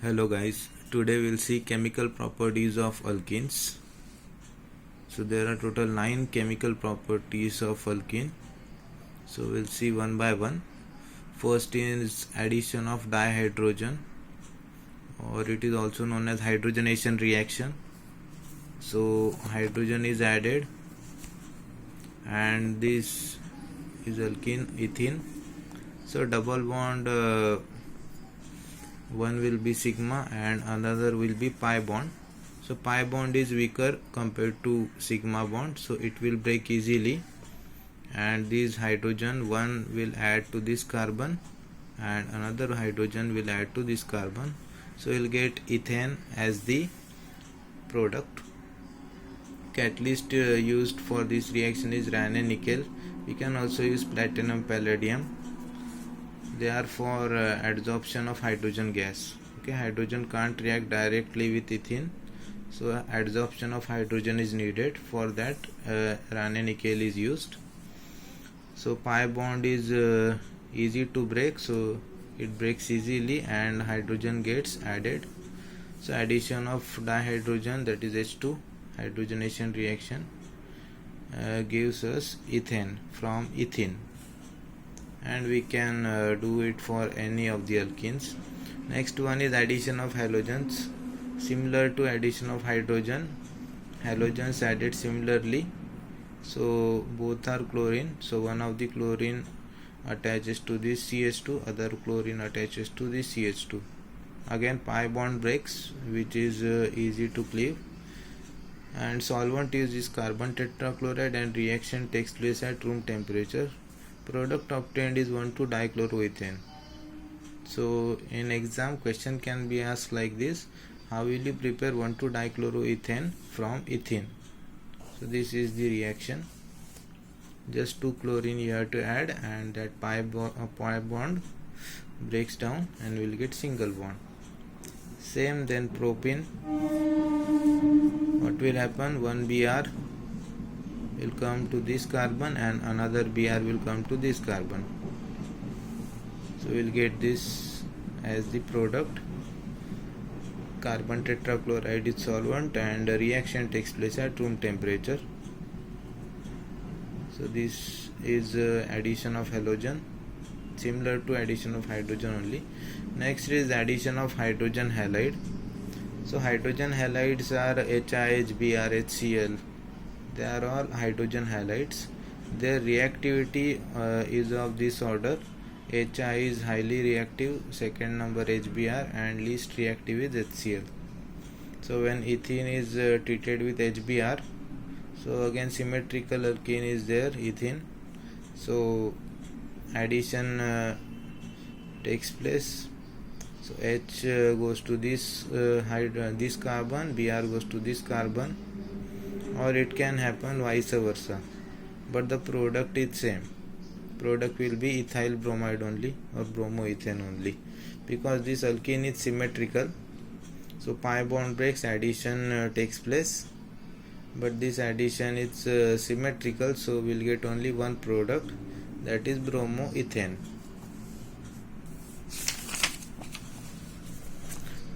Hello guys, today we'll see chemical properties of alkenes. So there are total 9 chemical properties of alkene. So we'll see one by one. First is addition of dihydrogen, or it is also known as hydrogenation reaction. So hydrogen is added and this is alkene ethene. So double bond, one will be sigma and another will be pi bond. So pi bond is weaker compared to sigma bond, so it will break easily, and this hydrogen one will add to this carbon and another hydrogen will add to this carbon, so you'll get ethane as the product. Catalyst used for this reaction is Raney nickel. We can also use platinum palladium. They are for adsorption of hydrogen gas. Okay, hydrogen can't react directly with ethene, so adsorption of hydrogen is needed. For that Raney nickel is used. So pi bond is easy to break, so it breaks easily and hydrogen gets added. So addition of dihydrogen, that is H2, hydrogenation reaction, gives us ethane from ethene, and we can do it for any of the alkenes. Next one is addition of halogens. Similar to addition of hydrogen, halogens added similarly. So both are chlorine, so one of the chlorine attaches to this CH2, other chlorine attaches to this CH2. Again pi bond breaks, which is easy to cleave, and solvent is this carbon tetrachloride and reaction takes place at room temperature. Product obtained is 1,2-dichloroethane. So in exam question can be asked like this: how will you prepare 1,2-dichloroethane from ethene? So this is the reaction. Just 2 chlorine you have to add, and that pi bond breaks down and we'll get single bond. Same then propene. What will happen? One Br will come to this carbon and another Br will come to this carbon. So we'll get this as the product. Carbon tetrachloride is solvent and the reaction takes place at room temperature. So this is addition of halogen, similar to addition of hydrogen only. Next is addition of hydrogen halide. So hydrogen halides are HIH, Br, HCl. They are all hydrogen halides. Their reactivity is of this order. HI is highly reactive, second number HBr, and least reactive is HCl. So when ethene is treated with HBr, so again symmetrical alkene is there, ethene. So addition takes place. So H goes to this this carbon, Br goes to this carbon, or it can happen vice versa, but the product is same. Product will be ethyl bromide only or bromoethane only, because this alkene is symmetrical. So pi bond breaks, addition takes place, but this addition is symmetrical, so we'll get only one product, that is bromoethane.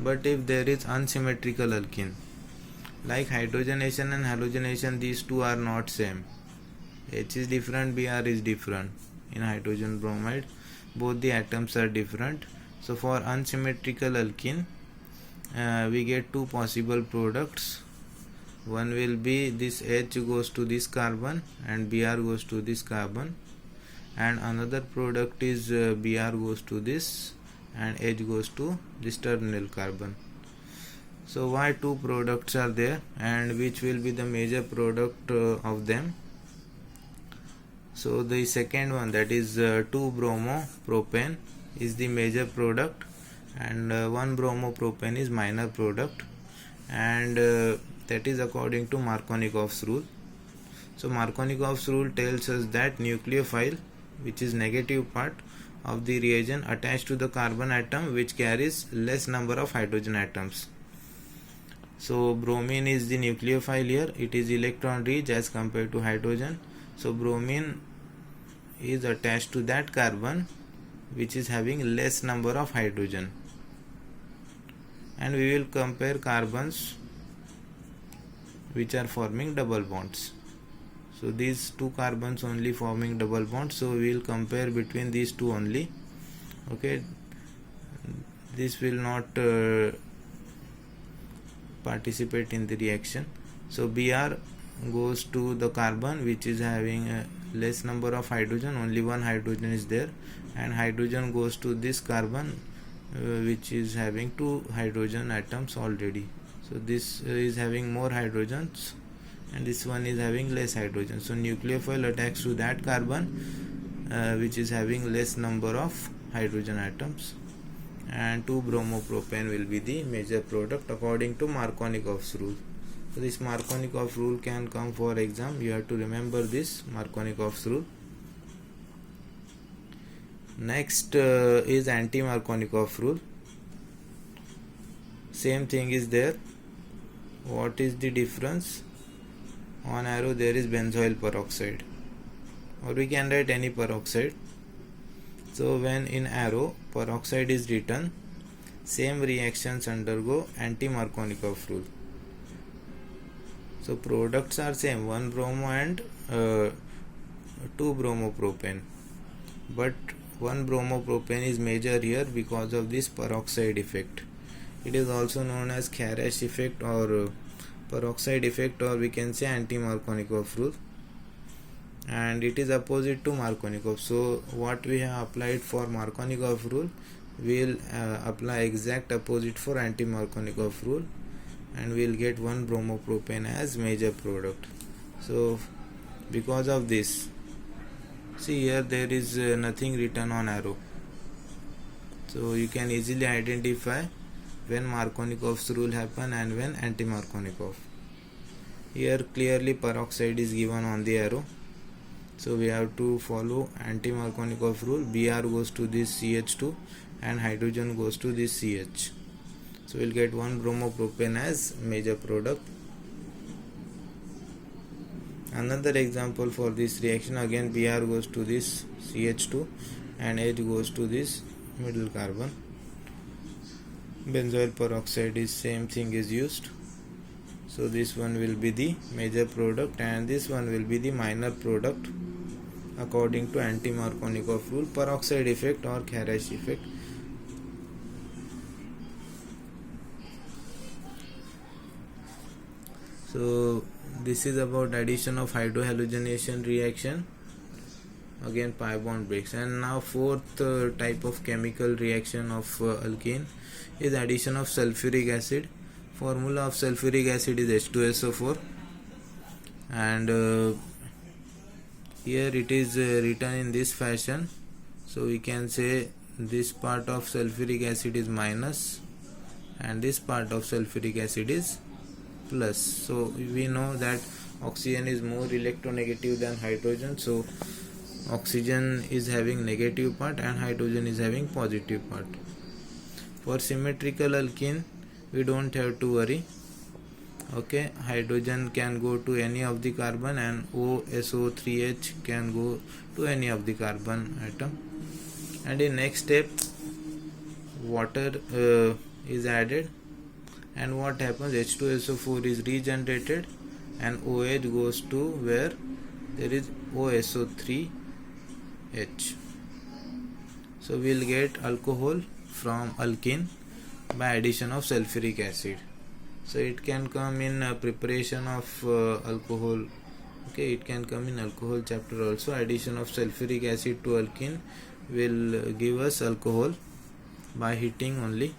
But if there is unsymmetrical alkene like hydrogenation and halogenation, these two are not same. H is different, Br is different. In hydrogen bromide both the atoms are different. So for unsymmetrical alkene we get two possible products. One will be this H goes to this carbon and Br goes to this carbon, and another product is Br goes to this and H goes to this terminal carbon. So why two products are there, and which will be the major product of them? So the second one, that is 2-bromopropane is the major product, and 1-bromopropane is minor product, and that is according to Markovnikov's rule. So Markovnikov's rule tells us that nucleophile, which is negative part of the reagent, attached to the carbon atom which carries less number of hydrogen atoms. So bromine is the nucleophile here. It is electron rich as compared to hydrogen. So bromine is attached to that carbon which is having less number of hydrogen. and we will compare carbons which are forming double bonds. So these two carbons only forming double bonds, so we will compare between these two only. Okay, this will not participate in the reaction. So Br goes to the carbon which is having a less number of hydrogen, only one hydrogen is there, and hydrogen goes to this carbon which is having two hydrogen atoms already. So this is having more hydrogens and this one is having less hydrogen. So nucleophile attacks to that carbon which is having less number of hydrogen atoms, and 2-bromopropane will be the major product according to Markovnikov's rule. So this Markovnikov's rule can come for exam. You have to remember this Markovnikov's rule. Next is anti-Markovnikov rule. Same thing is there. What is the difference? On arrow there is benzoyl peroxide, or we can write any peroxide. So when in arrow peroxide is written, same reactions undergo anti-Markovnikov rule. So products are same, 1-bromo and 2-bromopropane, but 1-bromopropane is major here because of this peroxide effect. It is also known as Kharash effect or peroxide effect, or we can say anti-Markovnikov rule, and it is opposite to Markovnikov. So what we have applied for Markovnikov rule, we will apply exact opposite for anti-Markovnikov rule, and we will get 1-bromopropane as major product. So because of this, see here there is nothing written on arrow, so you can easily identify when Markovnikov's rule happen and when anti-Markovnikov. Here clearly peroxide is given on the arrow, so we have to follow anti-Markovnikov rule. Br goes to this CH2 and hydrogen goes to this CH. So we'll get 1-bromopropane as major product. Another example for this reaction, again Br goes to this CH2 and H goes to this middle carbon. Benzoyl peroxide is same thing is used. So this one will be the major product and this one will be the minor product according to anti-Markovnikov rule, peroxide effect or Kharash effect. So this is about addition of hydrohalogenation reaction. Again pi bond breaks. And now fourth type of chemical reaction of alkene is addition of sulfuric acid. Formula of sulfuric acid is H2SO4, and here it is written in this fashion. So we can say this part of sulfuric acid is minus and this part of sulfuric acid is plus. So we know that oxygen is more electronegative than hydrogen, so oxygen is having negative part and hydrogen is having positive part. For symmetrical alkene we don't have to worry. Okay, hydrogen can go to any of the carbon and OSO3H can go to any of the carbon atom. And in next step water is added, and what happens, H2SO4 is regenerated and OH goes to where there is OSO3H. So we will get alcohol from alkene by addition of sulfuric acid. So it can come in preparation of alcohol. Okay, it can come in alcohol chapter also. Addition of sulfuric acid to alkene will give us alcohol by heating only.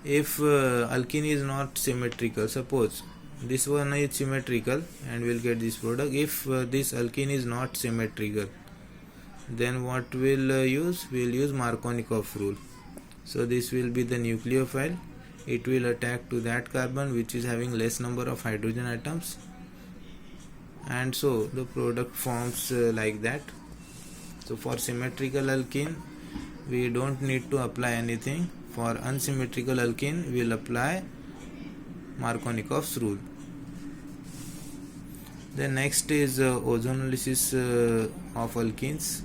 If alkene is not symmetrical, suppose this one is symmetrical and we'll get this product. If this alkene is not symmetrical, then what we'll use? We'll use Markovnikov rule. So this will be the nucleophile. It will attack to that carbon which is having less number of hydrogen atoms, and so the product forms like that. So for symmetrical alkene we don't need to apply anything. For unsymmetrical alkene we will apply Markovnikov's rule. The next is ozonolysis of alkenes.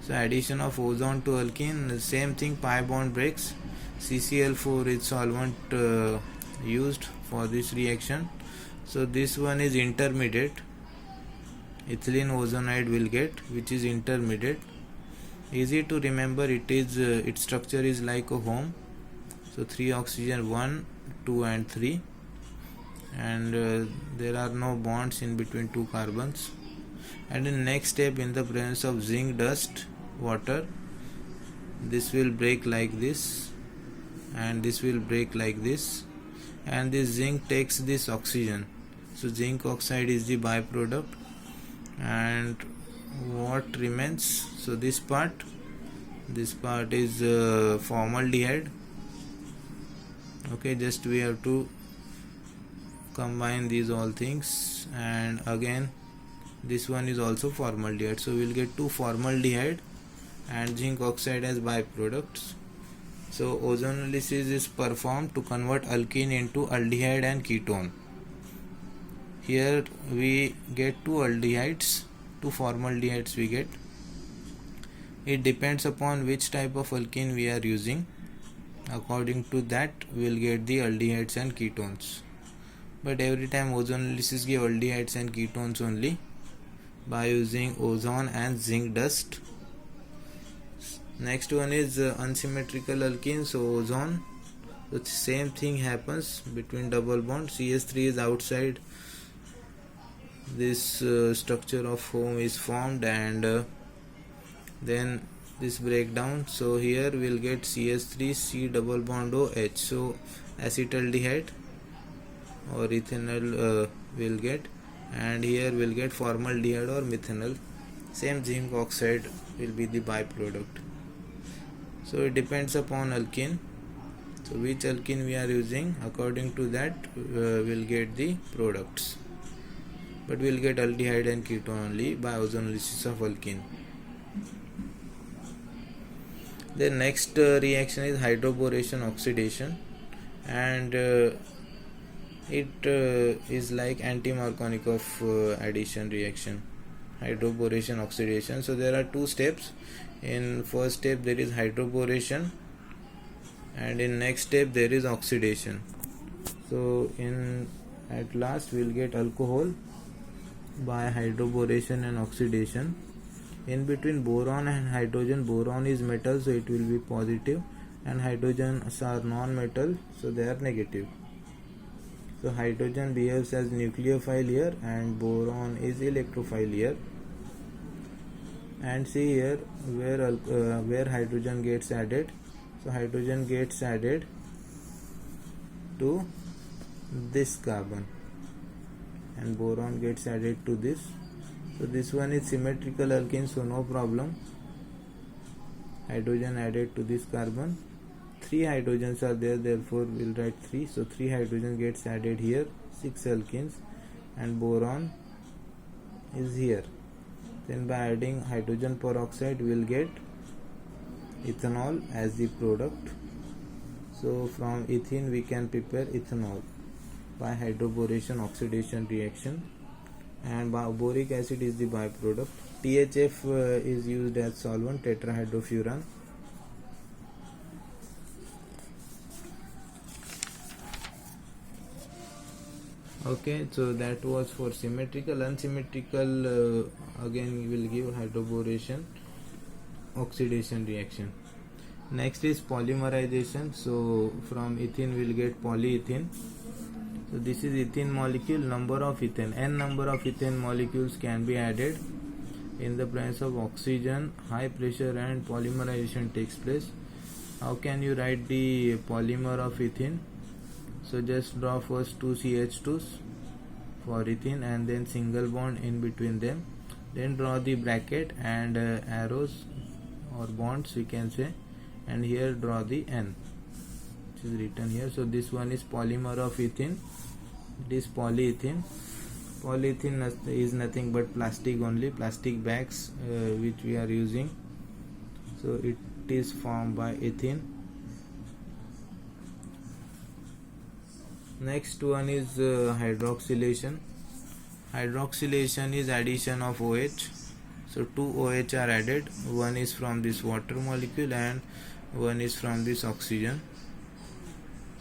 So addition of ozone to alkene, same thing, pi bond breaks. CCl4 is solvent used for this reaction. So this one is intermediate, ethylene ozonide will get, which is intermediate. Easy to remember, its structure is like a home. So 3 oxygen, 1, 2 and 3, and there are no bonds in between 2 carbons. And in next step, in the presence of zinc dust, water, this will break like this, and this will break like this, and this zinc takes this oxygen. So zinc oxide is the byproduct, and what remains? So this part is formaldehyde. Okay, just we have to combine these all things, and again this one is also formaldehyde. So we'll get 2 formaldehyde and zinc oxide as byproducts. So ozonolysis is performed to convert alkene into aldehyde and ketone. Here we get 2 aldehydes, 2 formaldehydes we get. It depends upon which type of alkene we are using. According to that we'll get the aldehydes and ketones. But every time ozonolysis give aldehydes and ketones only by using ozone and zinc dust. Next one is unsymmetrical alkene. So ozone, the same thing happens between double bond. CH3 is outside this structure of home is formed, and then this breakdown. So here we'll get CH3 C double bond OH. So acetaldehyde or ethanol will get, and here we'll get formaldehyde or methanol. Same zinc oxide will be the byproduct. So it depends upon alkene. So which alkene we are using, according to that we'll get the products. But we'll get aldehyde and ketone only by ozonolysis of alkene. The next reaction is hydroboration oxidation, and it is like anti-Markovnikov addition reaction, hydroboration oxidation. So there are 2 steps. In first step there is hydroboration, and in next step there is oxidation. So at last we'll get alcohol by hydroboration and oxidation. In between boron and hydrogen, boron is metal, so it will be positive, and hydrogens are non-metal, so they are negative. So hydrogen behaves as nucleophile here, and boron is electrophile here. And see here where hydrogen gets added. So hydrogen gets added to this carbon, and boron gets added to this. So this one is symmetrical alkene, so no problem. Hydrogen added to this carbon. 3 hydrogens are there, therefore we'll write 3. So 3 hydrogen gets added here, 6 alkenes, and boron is here. Then by adding hydrogen peroxide we'll get ethanol as the product. So from ethene we can prepare ethanol by hydroboration oxidation reaction, and boric acid is the byproduct. THF is used as solvent, tetrahydrofuran. Okay, so that was for symmetrical. Unsymmetrical again will give hydroboration oxidation reaction. Next is polymerization. So from ethene we'll get polyethene. So this is ethene molecule, number of ethane, n number of ethane molecules can be added. In the presence of oxygen, high pressure and polymerization takes place. How can you write the polymer of ethene? So just draw first 2 CH2s for ethene, and then single bond in between them. Then draw the bracket and arrows or bonds we can say, and here draw the N, which is written here. So this one is polymer of ethene. It is polyethene. Polyethene is nothing but plastic only, plastic bags which we are using. So it is formed by ethene. Next one is hydroxylation. Hydroxylation is addition of OH. So 2 OH are added. One is from this water molecule and one is from this oxygen.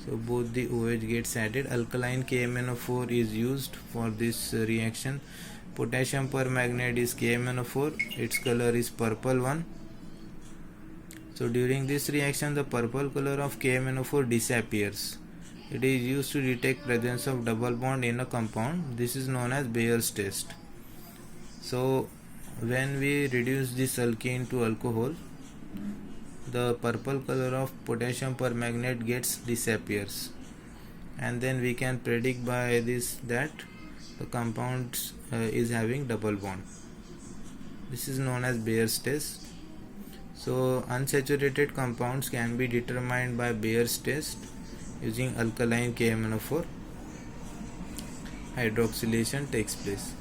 So both the OH gets added. Alkaline KMnO4 is used for this reaction. Potassium permanganate is KMnO4. Its color is purple one. So during this reaction, the purple color of KMnO4 disappears. It is used to detect presence of double bond in a compound. This is known as Bayer's test. So when we reduce this alkene to alcohol, the purple color of potassium permanganate gets disappears, and then we can predict by this that the compound is having double bond. This is known as Bayer's test. So unsaturated compounds can be determined by Bayer's test using alkaline KMnO4. Hydroxylation takes place.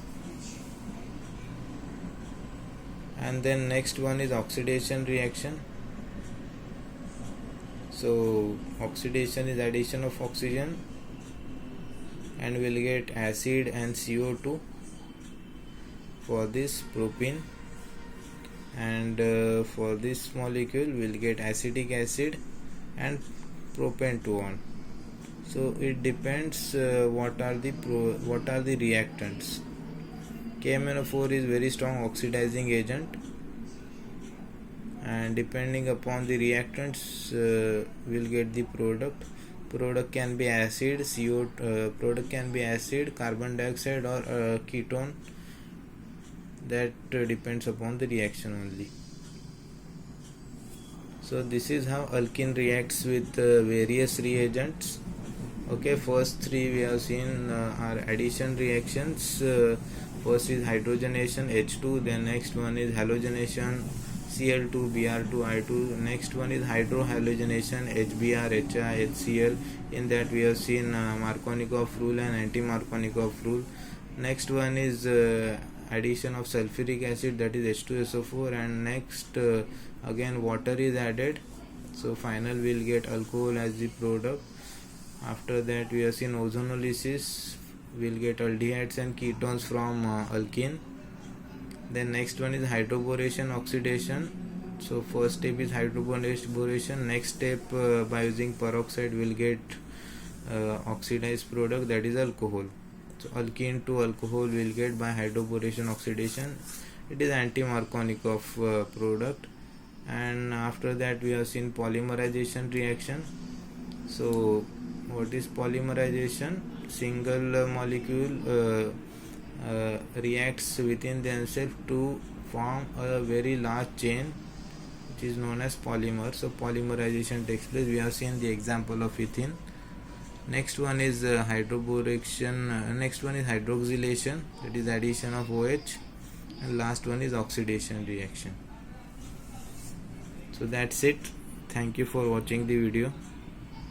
And then next one is oxidation reaction. So oxidation is addition of oxygen, and we'll get acid and CO2 for this propene, and for this molecule we'll get acetic acid and propane 2-on. So it depends what are the reactants. KMnO4 is very strong oxidizing agent, and depending upon the reactants we'll get the product can be acid, product can be acid, carbon dioxide, or ketone. That depends upon the reaction only. So this is how alkene reacts with various reagents. Okay, first three we have seen are addition reactions. First is hydrogenation, H2, then next one is halogenation, Cl2, Br2, I2. Next one is hydrohalogenation, HBr, HI, HCl. In that we have seen Markovnikov rule and anti-Markovnikov rule. Next one is addition of sulfuric acid, that is H2SO4, and next again water is added. So final we'll get alcohol as the product. After that we have seen ozonolysis, we'll get aldehydes and ketones from alkene. Then next one is hydroboration oxidation. So first step is hydroboration. Next step by using peroxide we'll get oxidized product, that is alcohol. So alkene to alcohol we'll get by hydroboration oxidation. It is anti-Markovnikov product. And after that we have seen polymerization reaction. So what is polymerization? Single molecule reacts within themselves to form a very large chain, which is known as polymer. So polymerization takes place. We have seen the example of ethene. Next one is hydroboration. Next one is hydroxylation, that is addition of OH, and last one is oxidation reaction. So that's it. Thank you for watching the video.